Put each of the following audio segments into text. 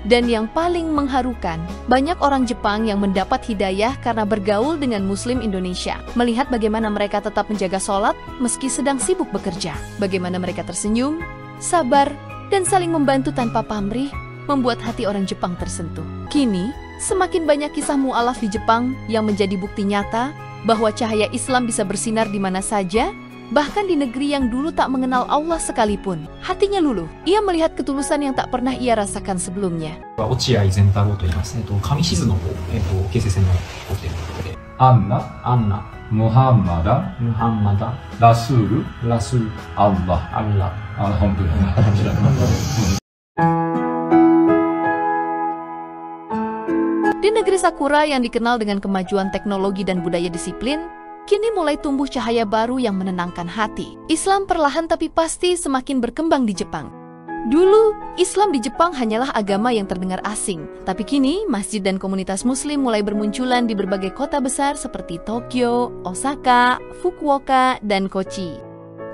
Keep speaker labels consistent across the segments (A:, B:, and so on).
A: Dan yang paling mengharukan, banyak orang Jepang yang mendapat hidayah karena bergaul dengan Muslim Indonesia. Melihat bagaimana mereka tetap menjaga sholat meski sedang sibuk bekerja. Bagaimana mereka tersenyum, sabar, dan saling membantu tanpa pamrih, membuat hati orang Jepang tersentuh. Kini, semakin banyak kisah mu'alaf di Jepang yang menjadi bukti nyata bahwa cahaya Islam bisa bersinar di mana saja, bahkan di negeri yang dulu tak mengenal Allah sekalipun. Hatinya luluh. Ia melihat ketulusan yang tak pernah ia rasakan sebelumnya.
B: Anna, Muhammada, Rasul, Allah. Alhamdulillah.
A: Di negeri Sakura yang dikenal dengan kemajuan teknologi dan budaya disiplin, kini mulai tumbuh cahaya baru yang menenangkan hati. Islam perlahan tapi pasti semakin berkembang di Jepang. Dulu, Islam di Jepang hanyalah agama yang terdengar asing. Tapi kini, masjid dan komunitas muslim mulai bermunculan di berbagai kota besar seperti Tokyo, Osaka, Fukuoka, dan Kochi.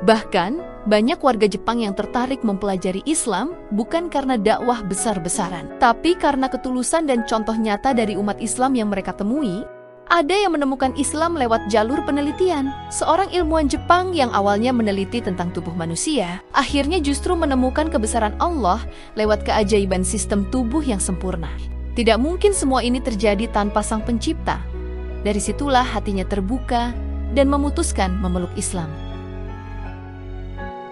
A: Bahkan, banyak warga Jepang yang tertarik mempelajari Islam bukan karena dakwah besar-besaran, tapi karena ketulusan dan contoh nyata dari umat Islam yang mereka temui. Ada yang menemukan Islam lewat jalur penelitian. Seorang ilmuwan Jepang yang awalnya meneliti tentang tubuh manusia, akhirnya justru menemukan kebesaran Allah lewat keajaiban sistem tubuh yang sempurna. Tidak mungkin semua ini terjadi tanpa Sang Pencipta. Dari situlah hatinya terbuka dan memutuskan memeluk Islam.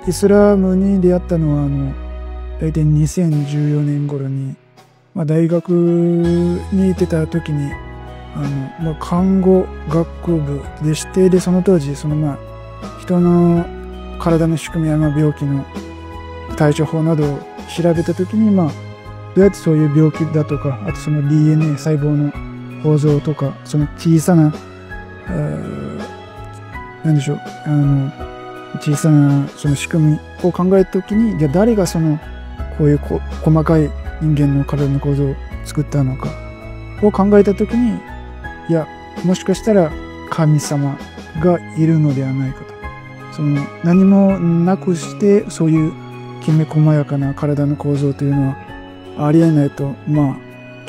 C: イスラムに出会ったのは大体2014年頃に、大学に行ってた時に看護学部でして、でその当時人の体の仕組みや病気の対処法などを調べた時に、どうやってそういう病気だとか、あとその DNA 細胞の構造とか、その小さな何でしょう、小さなその仕組みを考えた時に、じゃあ誰がこういう細かい人間の体の構造を作ったのかを考えた時に、いや、もしかしたら神様がいるのではないかと。何もなくしてそういうきめ細やかな体の構造というのはありえないと、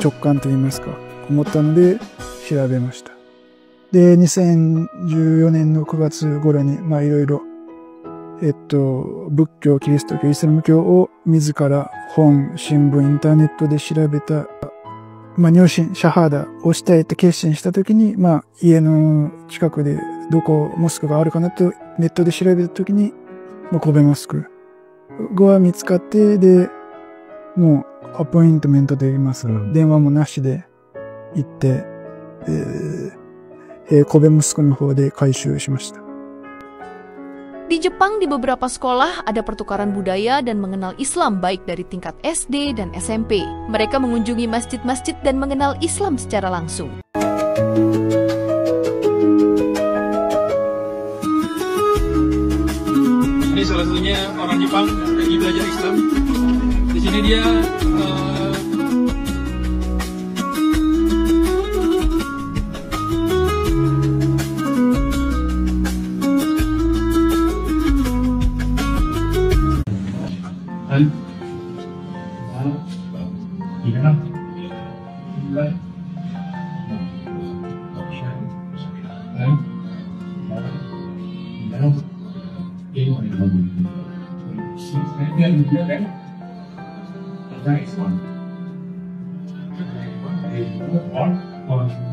C: 直感といいますか、思ったので調べました。で、2014年の9月頃にいろいろ仏教、キリスト教、イスラム教を自ら本、新聞、インターネットで調べた、入信、シャハーダをしたいって決心したときに、家の近くでどこモスクがあるかなとネットで調べたときに、神戸モスクが見つかって、で、もうアポイントメントで言います。電話もなしで行って、神戸モスクの方で改修しました。
A: Di Jepang, di beberapa sekolah ada pertukaran budaya dan mengenal Islam baik dari tingkat SD dan SMP. Mereka mengunjungi masjid-masjid dan mengenal Islam secara langsung.
D: Ini salah satunya orang Jepang lagi belajar Islam. Di sini dia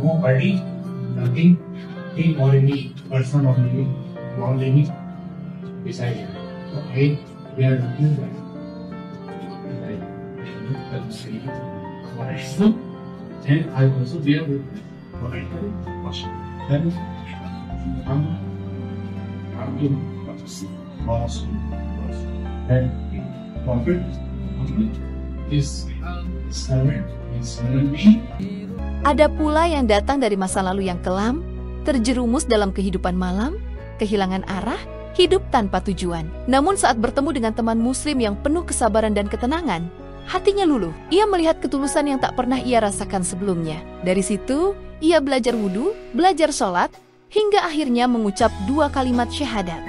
D: nobody, nothing, he or any person or any non-living beside him. Okay, we are looking at and I also there with then profit is
A: Ada pula yang datang dari masa lalu yang kelam, terjerumus dalam kehidupan malam, kehilangan arah, hidup tanpa tujuan. Namun saat bertemu dengan teman muslim yang penuh kesabaran dan ketenangan, hatinya luluh. Ia melihat ketulusan yang tak pernah ia rasakan sebelumnya. Dari situ, ia belajar wudhu, belajar sholat, hingga akhirnya mengucap 2 kalimat syahadat.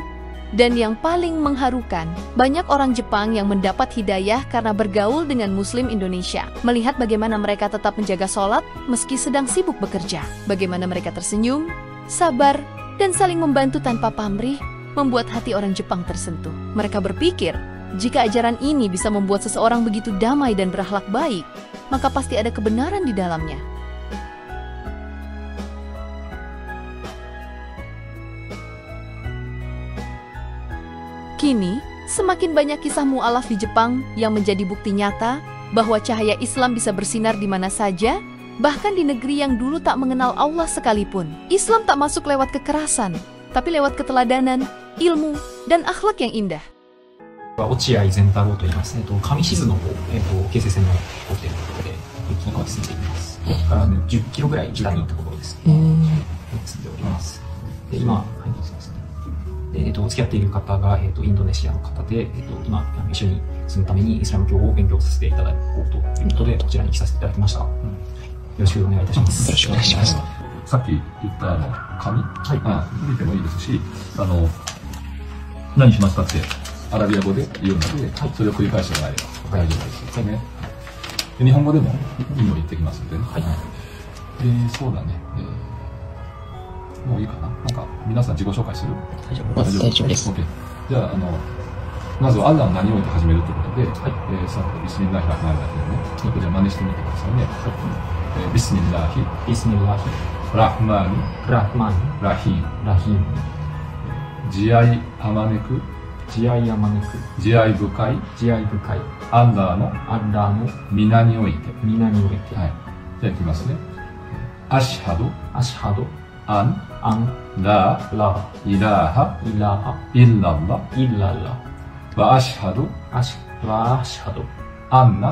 A: Dan yang paling mengharukan, banyak orang Jepang yang mendapat hidayah karena bergaul dengan Muslim Indonesia. Melihat bagaimana mereka tetap menjaga sholat meski sedang sibuk bekerja. Bagaimana mereka tersenyum, sabar, dan saling membantu tanpa pamrih, membuat hati orang Jepang tersentuh. Mereka berpikir, jika ajaran ini bisa membuat seseorang begitu damai dan berakhlak baik, maka pasti ada kebenaran di dalamnya. Kini, semakin banyak kisah mu'alaf di Jepang yang menjadi bukti nyata bahwa cahaya Islam bisa bersinar di mana saja, bahkan di negeri yang dulu tak mengenal Allah sekalipun. Islam tak masuk lewat kekerasan, tapi lewat keteladanan, ilmu, dan akhlak yang indah.
E: 落合善太郎と言います。上志津の方、京成線の方ということで、雪が進んでいます。ここからね、10キロぐらい北に行ったところですね。住んでおります。で、今、はい、そうですね。で、付き合っている方が、インドネシアの方で、今、一緒に住むためにイスラム教を勉強させていただこうということで、こちらに来させていただきました。よろしくお願いいたします。よろしくお願いします。
B: さっき言った紙、はい、見てもいいですし、何しますかってアラビア語で言うので、それを繰り返してもらえれば大丈夫ですよね。で日本語でも意味を言ってきますのでね。はい、そうだね。もういいかな。なんか皆さん自己紹介する？
F: 大丈夫です。
B: OK。じゃあまずはアッラーの名において始めるということで、さっきビスミッラヒラフマンラヒムね。これ真似してみてくださいね。ビスミッラヒラフマンラヒム。慈愛あまねく。慈愛深い。アッラーの皆において。はい。じゃあいきますね。アシハド。アンライラハイッラッワアシハドアンナ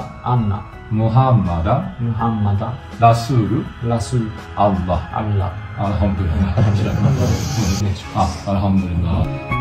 B: ムハンマダラスールアッラアルハムドリラ。アルハムドリラ。